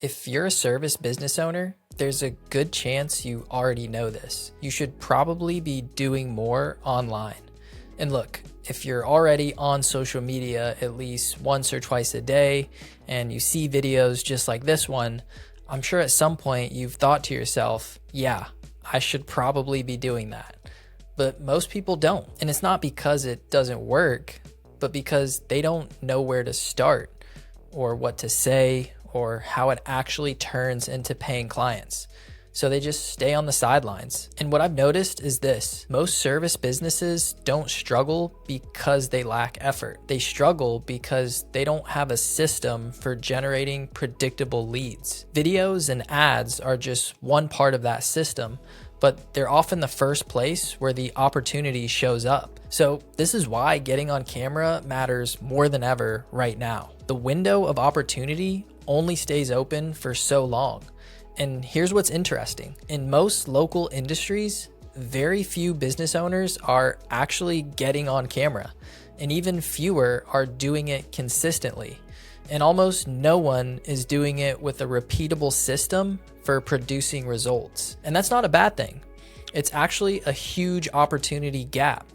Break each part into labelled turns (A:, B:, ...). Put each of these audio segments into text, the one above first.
A: If you're a service business owner, there's a good chance you already know this. You should probably be doing more online. And look, if you're already on social media at least once or twice a day and you see videos just like this one, I'm sure at some point you've thought to yourself, yeah, I should probably be doing that. But most people don't. And it's not because it doesn't work, but because they don't know where to start or what to say or how it actually turns into paying clients. So they just stay on the sidelines. And what I've noticed is this: most service businesses don't struggle because they lack effort. They struggle because they don't have a system for generating predictable leads. Videos and ads are just one part of that system, but they're often the first place where the opportunity shows up. So this is why getting on camera matters more than ever right now. The window of opportunity only stays open for so long. And here's what's interesting. In most local industries, very few business owners are actually getting on camera, and even fewer are doing it consistently. And almost no one is doing it with a repeatable system for producing results. And that's not a bad thing. It's actually a huge opportunity gap,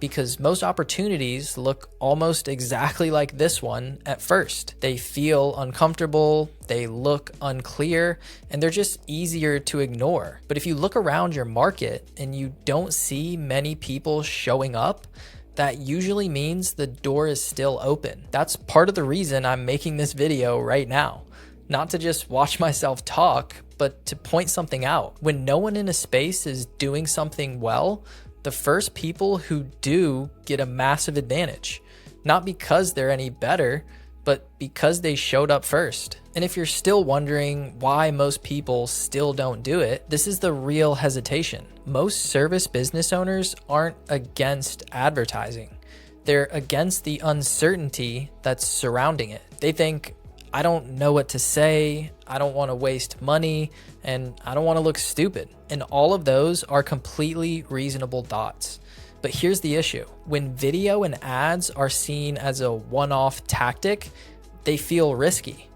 A: because most opportunities look almost exactly like this one at first. They feel uncomfortable, they look unclear, and they're just easier to ignore. But if you look around your market and you don't see many people showing up, that usually means the door is still open. That's part of the reason I'm making this video right now. Not to just watch myself talk, but to point something out. When no one in a space is doing something well, the first people who do get a massive advantage, not because they're any better, but because they showed up first. And if you're still wondering why most people still don't do it, this is the real hesitation. Most service business owners aren't against advertising. They're against the uncertainty that's surrounding it. They think, I don't know what to say, I don't want to waste money, and I don't want to look stupid. And all of those are completely reasonable thoughts. But here's the issue. When video and ads are seen as a one-off tactic, they feel risky.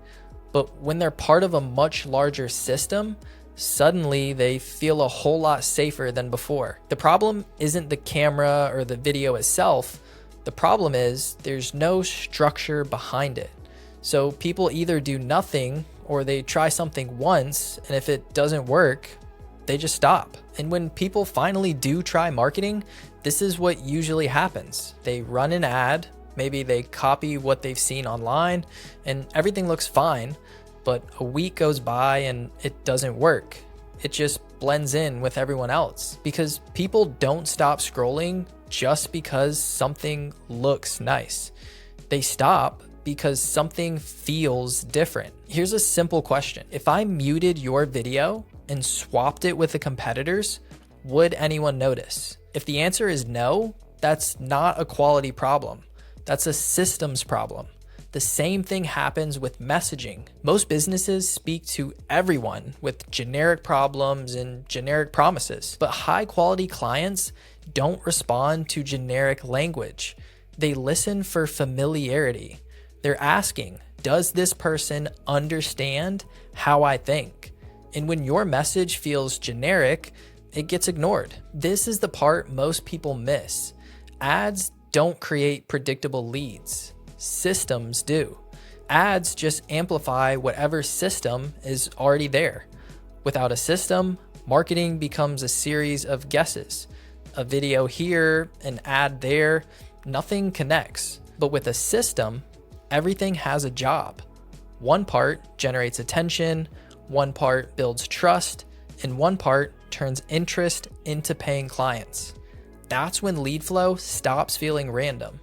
A: But when they're part of a much larger system, suddenly they feel a whole lot safer than before. The problem isn't the camera or the video itself. The problem is there's no structure behind it. So people either do nothing or they try something once, and if it doesn't work, they just stop. And when people finally do try marketing, this is what usually happens. They run an ad, maybe they copy what they've seen online, and everything looks fine, but a week goes by and it doesn't work. It just blends in with everyone else, because people don't stop scrolling just because something looks nice. They stop because something feels different. Here's a simple question. If I muted your video and swapped it with a competitor's, would anyone notice? If the answer is no, that's not a quality problem. That's a systems problem. The same thing happens with messaging. Most businesses speak to everyone with generic problems and generic promises, but high quality clients don't respond to generic language. They listen for familiarity. They're asking, does this person understand how I think? And when your message feels generic, it gets ignored. This is the part most people miss. Ads don't create predictable leads. Systems do. Ads just amplify whatever system is already there. Without a system, marketing becomes a series of guesses. A video here, an ad there, nothing connects. But with a system, everything has a job. One part generates attention, one part builds trust, and one part turns interest into paying clients. That's when lead flow stops feeling random.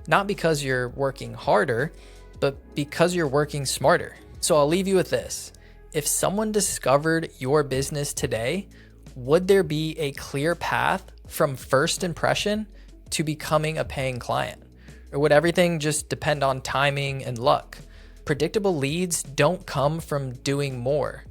A: Not because you're working harder, but because you're working smarter. So I'll leave you with this. If someone discovered your business today, would there be a clear path from first impression to becoming a paying client? Or would everything just depend on timing and luck? Predictable leads don't come from doing more.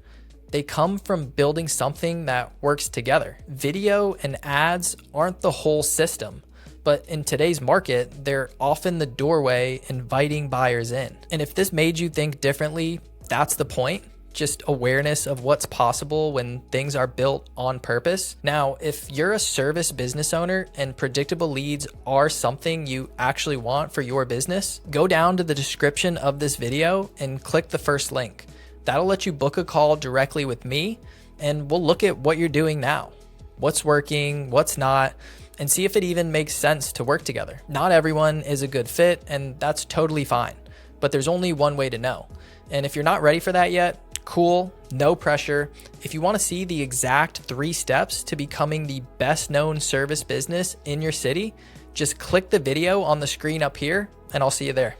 A: They come from building something that works together. Video and ads aren't the whole system, but in today's market, they're often the doorway inviting buyers in. And if this made you think differently, that's the point. just awareness of what's possible when things are built on purpose. Now, if you're a service business owner and predictable leads are something you actually want for your business, go down to the description of this video and click the first link. That'll let you book a call directly with me, and we'll look at what you're doing now, what's working, what's not, and see if it even makes sense to work together. Not everyone is a good fit, and that's totally fine, but there's only one way to know. And if you're not ready for that yet, cool, no pressure. If you want to see the exact 3 steps to becoming the best known service business in your city, just click the video on the screen up here and I'll see you there.